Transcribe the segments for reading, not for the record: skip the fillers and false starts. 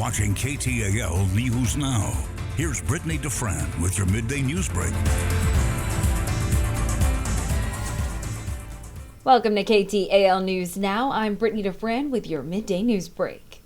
watching KTAL News Now. Here's Brittany DeFran with your Midday News Break. Welcome to KTAL News Now. I'm Brittany DeFran with your Midday News Break.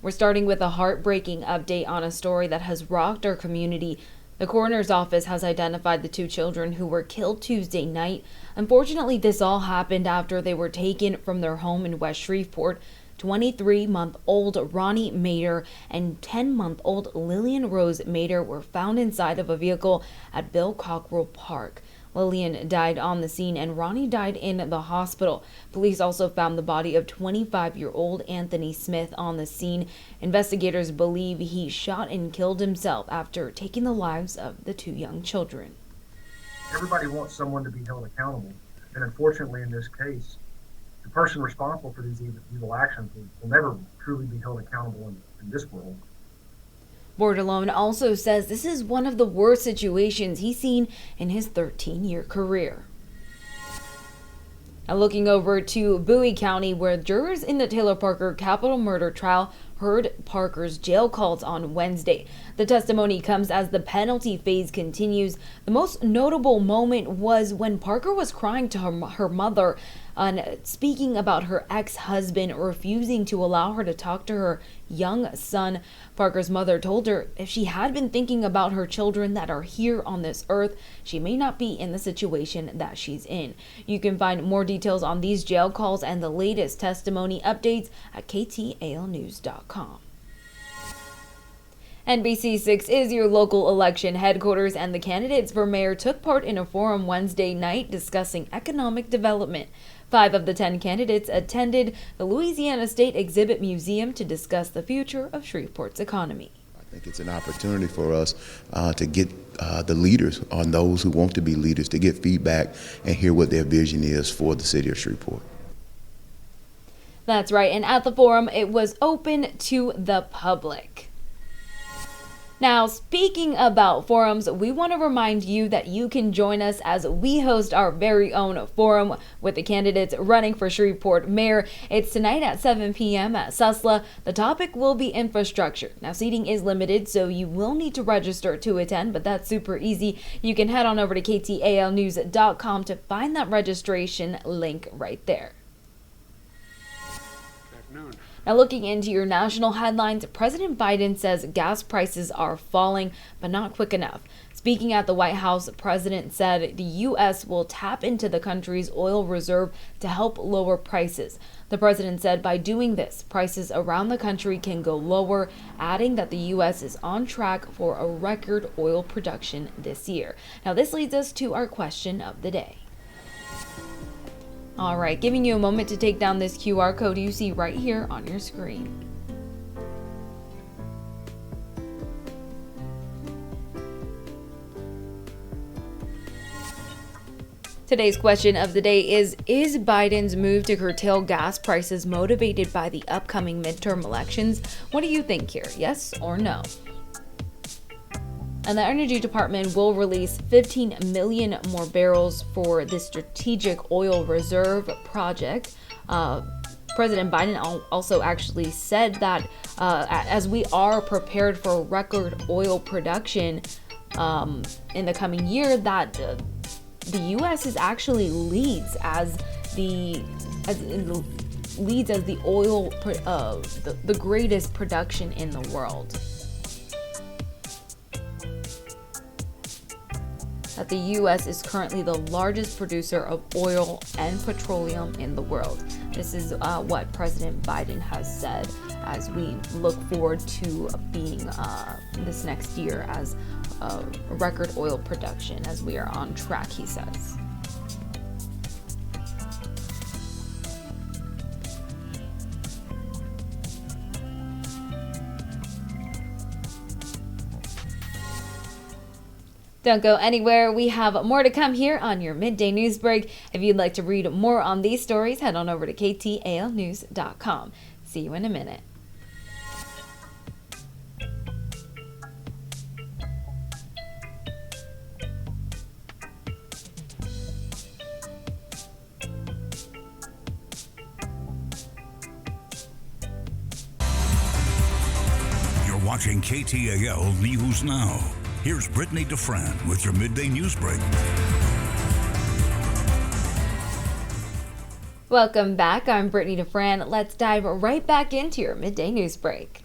We're starting with a heartbreaking update on a story that has rocked our community. The coroner's office has identified the two children who were killed Tuesday night. Unfortunately, this all happened after they were taken from their home in West Shreveport. 23-month-old Ronnie Mader and 10-month-old Lillian Rose Mader were found inside of a vehicle at Bill Cockrell Park. Lillian died on the scene and Ronnie died in the hospital. Police also found the body of 25-year-old Anthony Smith on the scene. Investigators believe he shot and killed himself after taking the lives of the two young children. Everybody wants someone to be held accountable, and unfortunately in this case, the person responsible for these evil actions will never truly be held accountable in this world. Bordelon also says this is one of the worst situations he's seen in his 13-year career. Now looking over to Bowie County, where jurors in the Taylor Parker capital murder trial heard Parker's jail calls on Wednesday. The testimony comes as the penalty phase continues. The most notable moment was when Parker was crying to her mother and speaking about her ex-husband refusing to allow her to talk to her young son. Parker's mother told her if she had been thinking about her children that are here on this earth, she may not be in the situation that she's in. You can find more details on these jail calls and the latest testimony updates at KTALnews.com. NBC6 is your local election headquarters, and the candidates for mayor took part in a forum Wednesday night discussing economic development. 5 of the 10 candidates attended the Louisiana State Exhibit Museum to discuss the future of Shreveport's economy. I think it's an opportunity for us to get the leaders, on those who want to be leaders, to get feedback and hear what their vision is for the city of Shreveport. That's right, and at the forum, it was open to the public. Now, speaking about forums, we want to remind you that you can join us as we host our very own forum with the candidates running for Shreveport Mayor. It's tonight at 7 p.m. at Susla. The topic will be infrastructure. Now, seating is limited, so you will need to register to attend, but that's super easy. You can head on over to KTALnews.com to find that registration link right there. Now looking into your national headlines, President Biden says gas prices are falling, but not quick enough. Speaking at the White House, the president said the U.S. will tap into the country's oil reserve to help lower prices. The president said by doing this, prices around the country can go lower, adding that the U.S. is on track for a record oil production this year. Now this leads us to our question of the day. All right, giving you a moment to take down this QR code you see right here on your screen. Today's question of the day is Biden's move to curtail gas prices motivated by the upcoming midterm elections? What do you think here? Yes or no? And the Energy Department will release 15 million more barrels for the Strategic Oil Reserve Project. President Biden also actually said that as we are prepared for record oil production in the coming year, that the U.S. is actually leads as the oil the greatest production in the world. That the U.S. is currently the largest producer of oil and petroleum in the world. This is what President Biden has said as we look forward to being this next year as a record oil production, as we are on track, he says. Don't go anywhere. We have more to come here on your Midday News Break. If you'd like to read more on these stories, head on over to KTALnews.com. See you in a minute. watching KTAL News Now. Here's Brittany DeFran with your Midday News Break. Welcome back. I'm Brittany DeFran. Let's dive right back into your Midday News Break.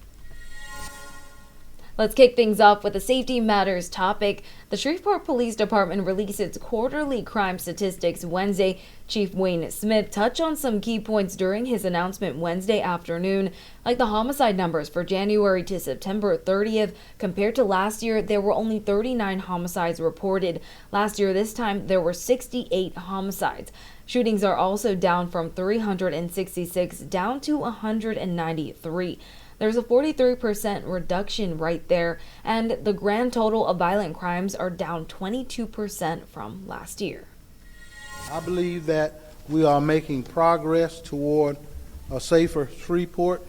Let's kick things off with a safety matters topic. The Shreveport Police Department released its quarterly crime statistics Wednesday. Chief Wayne Smith touched on some key points during his announcement Wednesday afternoon, like the homicide numbers for January to September 30th. Compared to last year, there were only 39 homicides reported. Last year, this time, there were 68 homicides. Shootings are also down from 366 down to 193. There's a 43% reduction right there, and the grand total of violent crimes are down 22% from last year. I believe that we are making progress toward a safer Shreveport,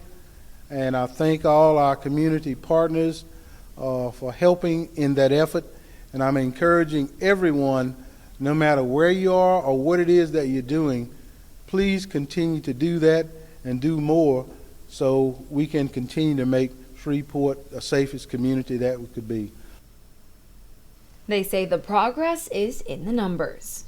and I thank all our community partners for helping in that effort, and I'm encouraging everyone, no matter where you are or what it is that you're doing, please continue to do that and do more so we can continue to make Shreveport the safest community that we could be. They say the progress is in the numbers.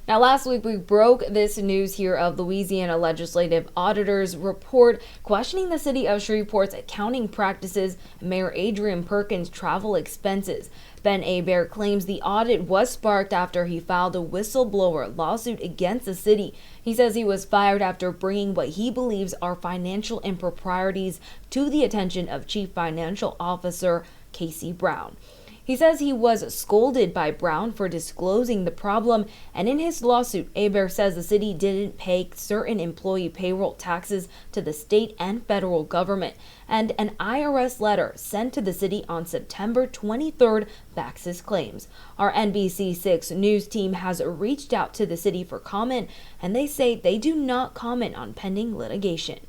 Now, last week we broke this news here of Louisiana legislative auditors report questioning the city of Shreveport's accounting practices and Mayor Adrian Perkins' travel expenses. Ben Hebert claims the audit was sparked after he filed a whistleblower lawsuit against the city. He says he was fired after bringing what he believes are financial improprieties to the attention of Chief Financial Officer Casey Brown. He says he was scolded by Brown for disclosing the problem, and in his lawsuit, Hebert says the city didn't pay certain employee payroll taxes to the state and federal government, and an IRS letter sent to the city on September 23rd backs his claims. Our NBC6 news team has reached out to the city for comment, and they say they do not comment on pending litigation.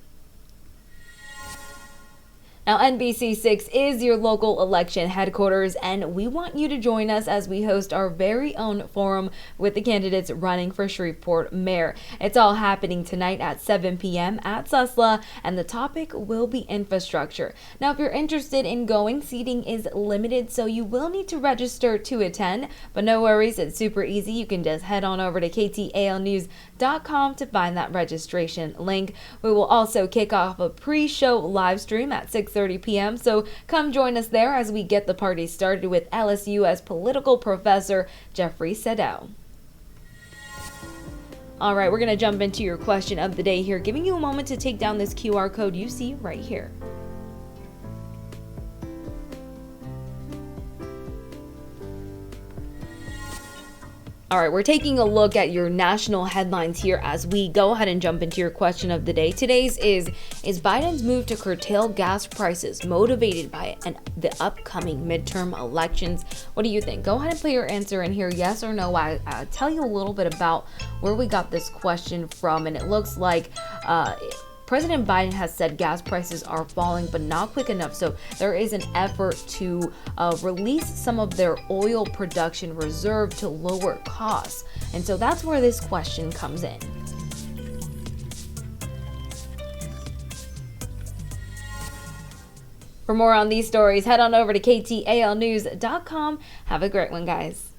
Now, NBC6 is your local election headquarters, and we want you to join us as we host our very own forum with the candidates running for Shreveport Mayor. It's all happening tonight at 7 p.m. at Susla, and the topic will be infrastructure. Now, if you're interested in going, seating is limited, so you will need to register to attend, but no worries, it's super easy. You can just head on over to KTALnews.com to find that registration link. We will also kick off a pre-show live stream at 6:30 p.m. So come join us there as we get the party started with LSU's political professor Jeffrey Sedell. All right, we're going to jump into your question of the day here, giving you a moment to take down this QR code you see right here. All right, we're taking a look at your national headlines here as we go ahead and jump into your question of the day. Today's is Biden's move to curtail gas prices motivated by the upcoming midterm elections? What do you think? Go ahead and put your answer in here, yes or no. I'll tell you a little bit about where we got this question from, and it looks like President Biden has said gas prices are falling, but not quick enough. So there is an effort to release some of their oil production reserve to lower costs. And so that's where this question comes in. For more on these stories, head on over to KTALnews.com. Have a great one, guys.